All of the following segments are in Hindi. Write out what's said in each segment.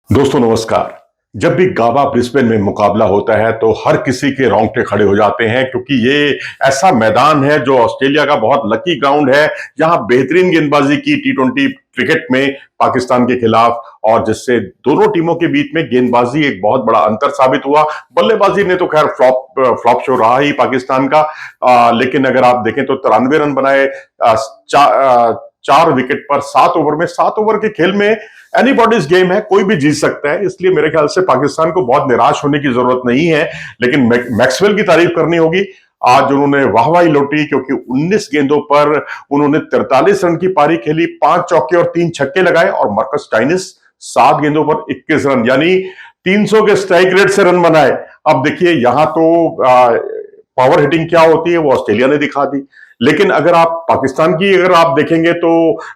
दोस्तों नमस्कार। जब भी गाबा ब्रिस्बेन में मुकाबला होता है तो हर किसी के रोंगटे खड़े हो जाते हैं क्योंकि ये ऐसा मैदान है जो ऑस्ट्रेलिया का बहुत लकी ग्राउंड है जहां बेहतरीन गेंदबाजी की टी20 क्रिकेट में पाकिस्तान के खिलाफ और जिससे दोनों टीमों के बीच में गेंदबाजी एक बहुत बड़ा अंतर साबित हुआ। बल्लेबाजी ने तो खैर फ्लॉप शो रहा ही पाकिस्तान का, लेकिन अगर आप देखें तो 93 रन बनाए 4 विकेट पर 7 ओवर में। 7 ओवर के खेल में एनीबॉडीज गेम है, कोई भी जीत सकता है, इसलिए मेरे ख्याल से पाकिस्तान को बहुत निराश होने की जरूरत नहीं है। लेकिन मैक्सवेल की तारीफ करनी होगी। आज उन्होंने वाहवाही लौटी क्योंकि 19 गेंदों पर उन्होंने 43 रन की पारी खेली, 5 चौके और 3 छक्के लगाए। और मार्कस स्टोइनिस 7 गेंदों पर 21 रन यानी 300 के स्ट्राइक रेट से रन बनाए। अब देखिए यहां तो पावर हिटिंग क्या होती है वो ऑस्ट्रेलिया ने दिखा दी। लेकिन अगर आप पाकिस्तान की अगर आप देखेंगे तो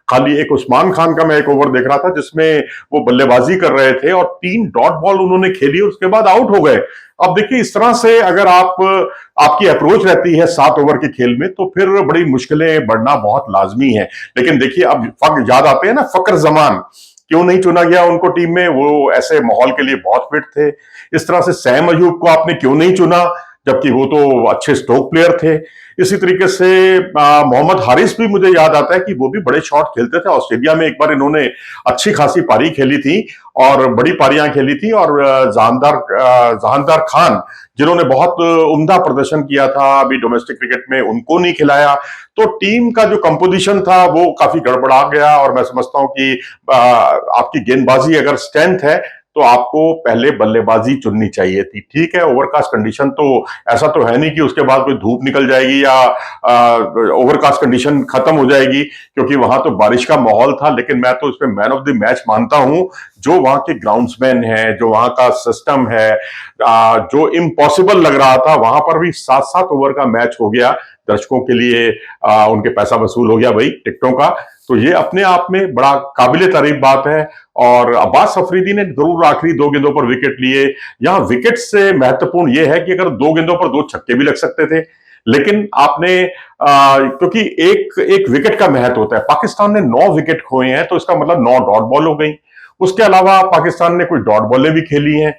खाली एक उस्मान खान का मैं एक ओवर देख रहा था जिसमें वो बल्लेबाजी कर रहे थे और 3 डॉट बॉल उन्होंने खेली और उसके बाद आउट हो गए। अब देखिए इस तरह से अगर आपकी अप्रोच रहती है 7 ओवर के खेल में तो फिर बड़ी मुश्किलें बढ़ना बहुत लाजमी है। लेकिन देखिए अब याद आते हैं ना फकर जमान, क्यों नहीं चुना गया उनको टीम में, वो ऐसे माहौल के लिए बहुत फिट थे। इस तरह से सैम अयूब को आपने क्यों नहीं चुना जबकि वो तो अच्छे स्ट्रोक प्लेयर थे। इसी तरीके से मोहम्मद हारिस भी मुझे याद आता है कि वो भी बड़े शॉट खेलते थे। ऑस्ट्रेलिया में एक बार इन्होंने अच्छी खासी पारी खेली थी और बड़ी पारियां खेली थी। और जहानदार खान जिन्होंने बहुत उम्दा प्रदर्शन किया था अभी डोमेस्टिक क्रिकेट में, उनको नहीं खिलाया। तो टीम का जो कंपोजिशन था वो काफी गड़बड़ा गया। और मैं समझता हूं कि आपकी गेंदबाजी अगर स्ट्रेंथ है तो आपको पहले बल्लेबाजी चुननी चाहिए थी। ठीक है, ओवरकास्ट कंडीशन तो ऐसा तो है नहीं कि उसके बाद कोई धूप निकल जाएगी या ओवरकास्ट कंडीशन खत्म हो जाएगी, क्योंकि वहां तो बारिश का माहौल था। लेकिन मैं तो इसमें मैन ऑफ द मैच मानता हूं जो वहां के ग्राउंड्समैन है, जो वहां का सिस्टम है, जो इम्पॉसिबल लग रहा था वहां पर भी 7-7 ओवर का मैच हो गया। दर्शकों के लिए उनके पैसा वसूल हो गया भाई टिकटों का। तो ये अपने आप में बड़ा काबिले तारीफ बात है। और अब्बास अफरीदी ने जरूर आखिरी 2 गेंदों पर विकेट लिए। यहां विकेट से महत्वपूर्ण यह है कि अगर 2 गेंदों पर 2 छक्के भी लग सकते थे, लेकिन आपने क्योंकि एक एक विकेट का महत्व होता है। पाकिस्तान ने 9 विकेट खोए हैं तो इसका मतलब 9 डॉट बॉल हो गई। उसके अलावा पाकिस्तान ने कुछ डॉट बॉलें भी खेली हैं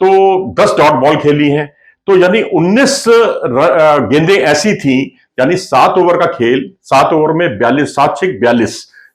तो 10 डॉट बॉल खेली हैं। तो यानी 19 गेंदें ऐसी थी, यानी 7 ओवर का खेल, 7 ओवर में 42, 7-6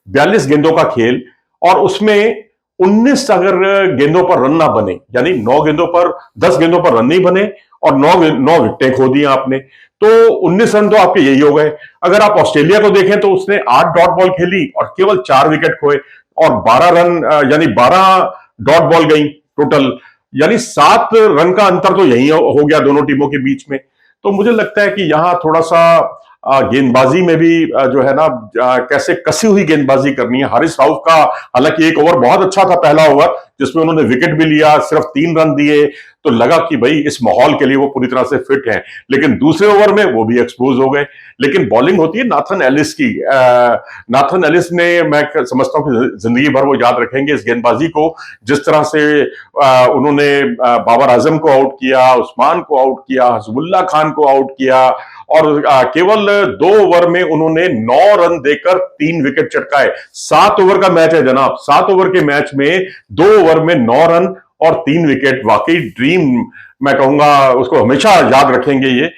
42 गेंदों का खेल। और उसमें 19 अगर गेंदों पर रन ना बने, यानी 9 गेंदों पर 10 गेंदों पर रन नहीं बने और 9 विकेटें खो दी आपने, तो 19 रन तो आपके यही हो गए। अगर आप ऑस्ट्रेलिया को देखें तो उसने 8 डॉट बॉल खेली और केवल 4 विकेट खोए और 12 रन यानी 12 डॉट बॉल गई टोटल, यानी 7 रन का अंतर तो यही हो गया दोनों टीमों के बीच में। तो मुझे लगता है कि यहां थोड़ा सा गेंदबाजी में भी जो है ना कैसे कसी हुई गेंदबाजी करनी है। हारिस राउफ का हालांकि एक ओवर बहुत अच्छा था, पहला ओवर जिसमें उन्होंने विकेट भी लिया, सिर्फ 3 रन दिए, तो लगा कि भाई इस माहौल के लिए वो पूरी तरह से फिट हैं। लेकिन दूसरे ओवर में वो भी एक्सपोज हो गए। लेकिन बॉलिंग होती है नाथन एलिस की। नाथन एलिस ने, मैं समझता हूं कि जिंदगी भर वो याद रखेंगे इस गेंदबाजी को। जिस तरह से उन्होंने बाबर आजम को आउट किया, उस्मान को आउट किया, हजबुल्ला खान को आउट किया और केवल 2 ओवर में उन्होंने 9 रन देकर 3 विकेट चटकाए। 7 ओवर का मैच है जनाब, 7 ओवर के मैच में 2 ओवर में 9 रन और 3 विकेट। वाकई ड्रीम, मैं कहूंगा उसको हमेशा याद रखेंगे। ये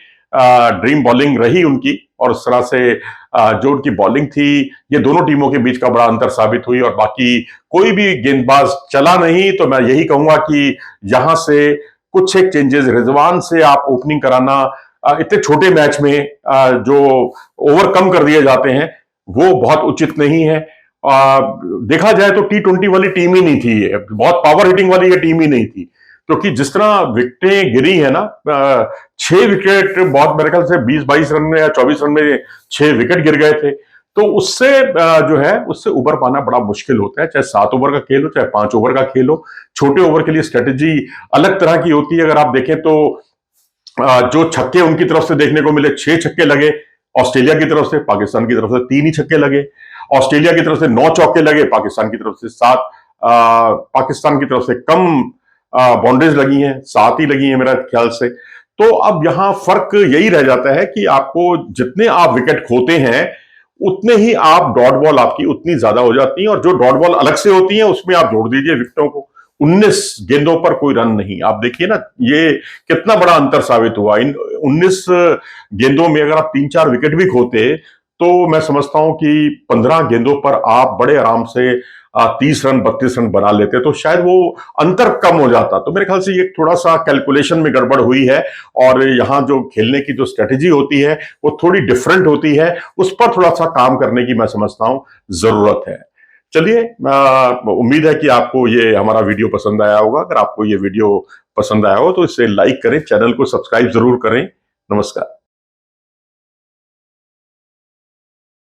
ड्रीम बॉलिंग रही उनकी और उस तरह से जो उनकी बॉलिंग थी ये दोनों टीमों के बीच का बड़ा अंतर साबित हुई। और बाकी कोई भी गेंदबाज चला नहीं, तो मैं यही कहूंगा कि यहां से कुछ एक चेंजेस, रिजवान से आप ओपनिंग कराना इतने छोटे मैच में जो ओवर कम कर दिए जाते हैं वो बहुत उचित नहीं है। देखा जाए तो T20 वाली टीम ही नहीं थी ये, बहुत पावर हिटिंग वाली ये टीम ही नहीं थी। क्योंकि जिस तरह विकेटें गिरी है ना, 6 विकेट बहुत मेरे ख्याल से 20-22 रन में या 24 रन में 6 विकेट गिर गए थे। तो उससे जो है उससे उबर पाना बड़ा मुश्किल होता है, चाहे 7 ओवर का खेल हो चाहे 5 ओवर का खेल हो। छोटे ओवर के लिए स्ट्रेटेजी अलग तरह की होती है। अगर आप देखें तो जो छक्के उनकी तरफ से देखने को मिले, 6 छक्के लगे ऑस्ट्रेलिया की तरफ से, पाकिस्तान की तरफ से 3 ही छक्के लगे। ऑस्ट्रेलिया की तरफ से 9 चौके लगे, पाकिस्तान की तरफ से 7। पाकिस्तान की तरफ से कम बाउंड्रीज लगी हैं, 7 ही लगी हैं मेरा ख्याल से। तो अब यहां फर्क यही रह जाता है कि आपको जितने आप विकेट खोते हैं उतने ही आप डॉट बॉल आपकी उतनी ज्यादा हो जाती है, और जो डॉट बॉल अलग से होती है उसमें आप जोड़ दीजिए विकेटों को, 19 गेंदों पर कोई रन नहीं। आप देखिए ना, ये कितना बड़ा अंतर साबित हुआ। इन 19 गेंदों में अगर आप 3-4 विकेट भी खोते तो मैं समझता हूं कि 15 गेंदों पर आप बड़े आराम से 30 रन 32 रन बना लेते, तो शायद वो अंतर कम हो जाता। तो मेरे ख्याल से ये थोड़ा सा कैलकुलेशन में गड़बड़ हुई है, और यहाँ जो खेलने की जो स्ट्रेटेजी होती है वो थोड़ी डिफरेंट होती है, उस पर थोड़ा सा काम करने की मैं समझता हूं जरूरत है। चलिए, उम्मीद है कि आपको ये हमारा वीडियो पसंद आया होगा। अगर आपको ये वीडियो पसंद आया हो तो इसे लाइक करें, चैनल को सब्सक्राइब जरूर करें। नमस्कार।